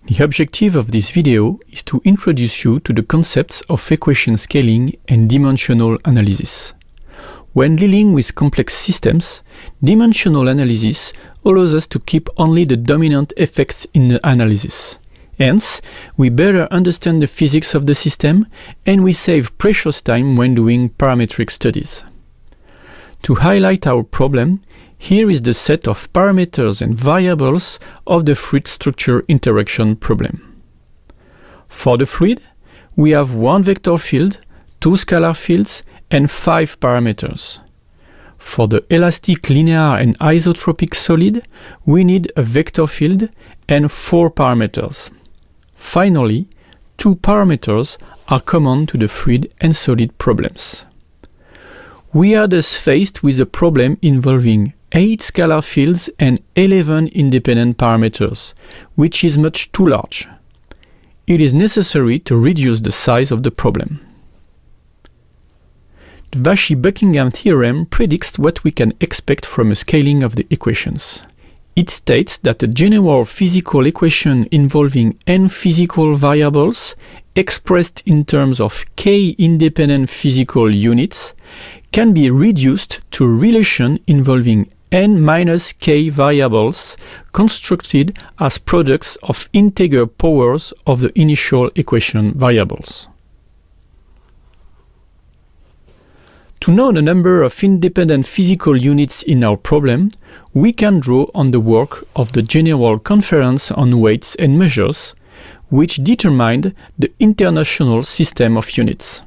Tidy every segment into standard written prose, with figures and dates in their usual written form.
The objective of this video is to introduce you to the concepts of equation scaling and dimensional analysis. When dealing with complex systems, dimensional analysis allows us to keep only the dominant effects in the analysis. Hence, we better understand the physics of the system and we save precious time when doing parametric studies. To highlight our problem, here is the set of parameters and variables of the fluid structure interaction problem. For the fluid, we have one vector field, two scalar fields, and 5 parameters. For the elastic, linear, and isotropic solid, we need a vector field and 4 parameters. Finally, 2 parameters are common to the fluid and solid problems. We are thus faced with a problem involving 8 scalar fields and 11 independent parameters, which is much too large. It is necessary to reduce the size of the problem. The Cauchy-Buckingham theorem predicts what we can expect from a scaling of the equations. It states that a general physical equation involving n physical variables, expressed in terms of k independent physical units, can be reduced to a relation involving n minus k variables constructed as products of integer powers of the initial equation variables. To know the number of independent physical units in our problem, we can draw on the work of the General Conference on Weights and Measures, which determined the International System of Units.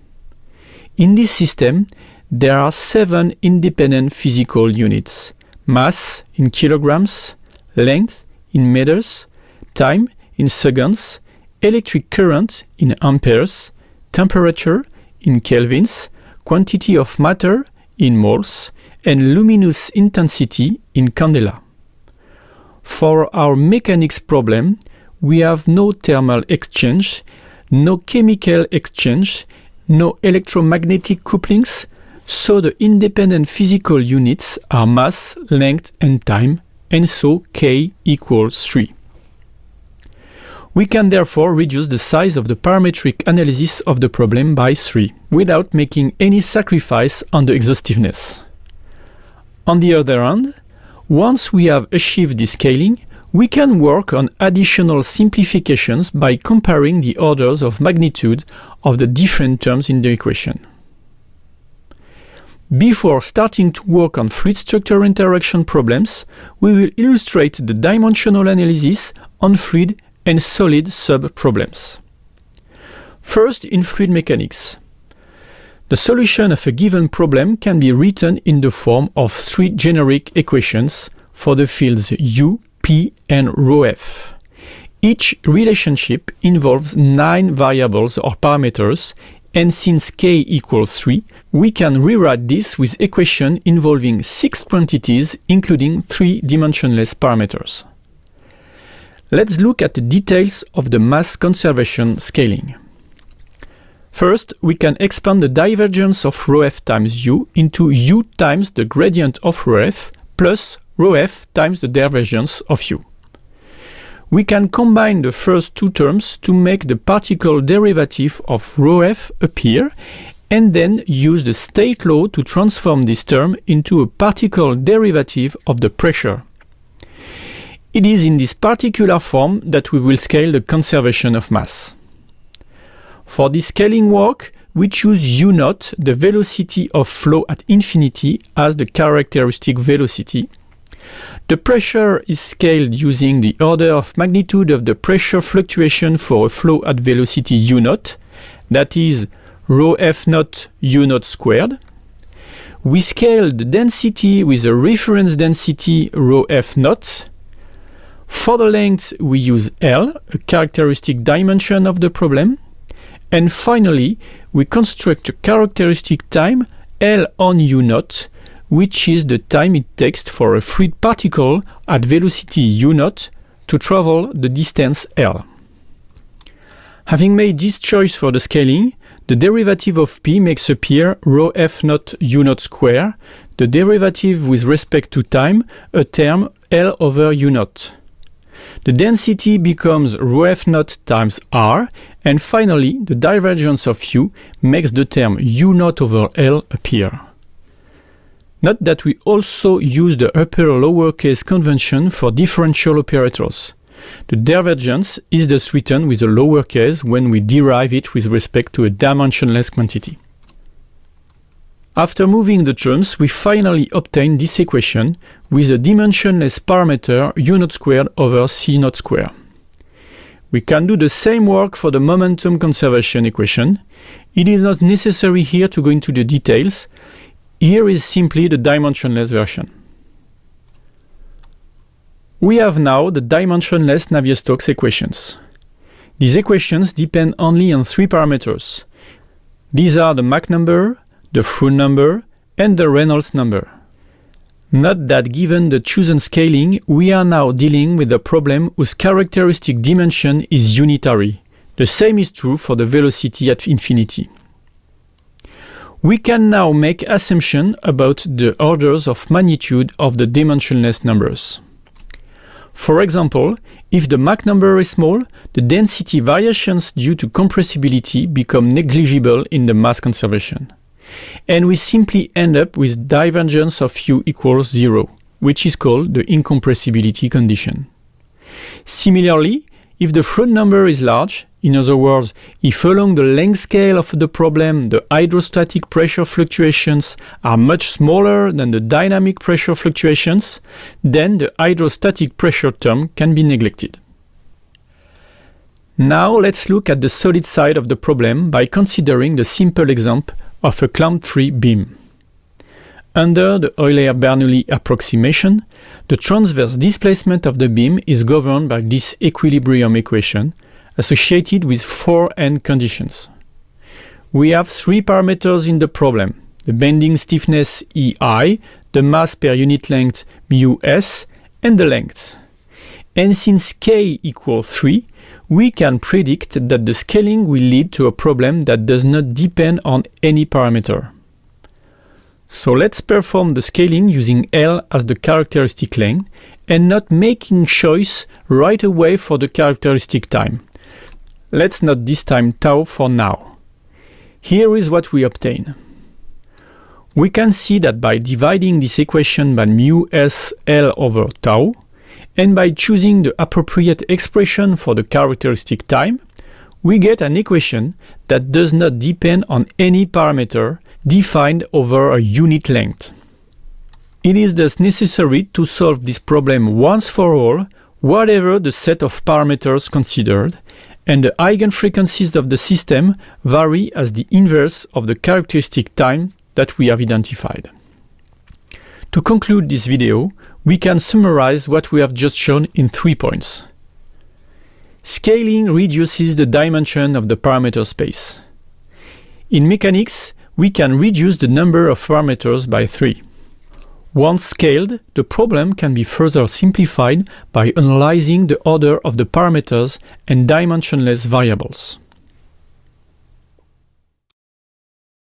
In this system, there are 7 independent physical units: mass in kilograms, length in meters, time in seconds, electric current in amperes, temperature in kelvins, quantity of matter in moles, and luminous intensity in candela. For our mechanics problem, we have no thermal exchange, no chemical exchange, no electromagnetic couplings, so the independent physical units are mass, length, and time, and so k equals 3. We can therefore reduce the size of the parametric analysis of the problem by 3, without making any sacrifice on the exhaustiveness. On the other hand, once we have achieved this scaling, we can work on additional simplifications by comparing the orders of magnitude of the different terms in the equation. Before starting to work on fluid structure interaction problems, we will illustrate the dimensional analysis on fluid and solid sub-problems. First, in fluid mechanics. The solution of a given problem can be written in the form of 3 generic equations for the fields U, P, and ρf. Each relationship involves 9 variables or parameters, and since k equals 3, we can rewrite this with equation involving 6 quantities, including 3 dimensionless parameters. Let's look at the details of the mass conservation scaling. First, we can expand the divergence of ρf times u into u times the gradient of ρf plus ρf times the divergence of u. We can combine the first 2 terms to make the particle derivative of ρf appear, and then use the state law to transform this term into a particle derivative of the pressure. It is in this particular form that we will scale the conservation of mass. For this scaling work, we choose u0, the velocity of flow at infinity, as the characteristic velocity. The pressure is scaled using the order of magnitude of the pressure fluctuation for a flow at velocity u0, that is ρf0 u0 squared. We scale the density with a reference density ρf0. For the length, we use L, a characteristic dimension of the problem. And finally, we construct a characteristic time L on u0, which is the time it takes for a fluid particle at velocity u0 to travel the distance L. Having made this choice for the scaling, the derivative of p makes appear ρf0 u0 square, the derivative with respect to time, a term L over u0. The density becomes ρf0 times r, and finally the divergence of u makes the term u0 over L appear. Note that we also use the upper-lowercase convention for differential operators. The divergence is thus written with a lowercase when we derive it with respect to a dimensionless quantity. After moving the terms, we finally obtain this equation with a dimensionless parameter u0 squared over c0 squared. We can do the same work for the momentum conservation equation. It is not necessary here to go into the details. Here is simply the dimensionless version. We have now the dimensionless Navier-Stokes equations. These equations depend only on three parameters. These are the Mach number, the Froude number, and the Reynolds number. Note that given the chosen scaling, we are now dealing with a problem whose characteristic dimension is unitary. The same is true for the velocity at infinity. We can now make assumptions about the orders of magnitude of the dimensionless numbers. For example, if the Mach number is small, the density variations due to compressibility become negligible in the mass conservation. And we simply end up with divergence of u equals 0, which is called the incompressibility condition. Similarly, if the Froude number is large, in other words, if along the length scale of the problem the hydrostatic pressure fluctuations are much smaller than the dynamic pressure fluctuations, then the hydrostatic pressure term can be neglected. Now let's look at the solid side of the problem by considering the simple example of a clamp-free beam. Under the Euler-Bernoulli approximation, the transverse displacement of the beam is governed by this equilibrium equation associated with four end conditions. We have three parameters in the problem: the bending stiffness EI, the mass per unit length μs, and the length. And since k equals 3, we can predict that the scaling will lead to a problem that does not depend on any parameter. So let's perform the scaling using L as the characteristic length and not making choice right away for the characteristic time. Let's note this time tau for now. Here is what we obtain. We can see that by dividing this equation by μs L over tau, and by choosing the appropriate expression for the characteristic time, we get an equation that does not depend on any parameter defined over a unit length. It is thus necessary to solve this problem once for all, whatever the set of parameters considered, and the eigenfrequencies of the system vary as the inverse of the characteristic time that we have identified. To conclude this video, we can summarize what we have just shown in 3 points. Scaling reduces the dimension of the parameter space. In mechanics, we can reduce the number of parameters by 3. Once scaled, the problem can be further simplified by analyzing the order of the parameters and dimensionless variables.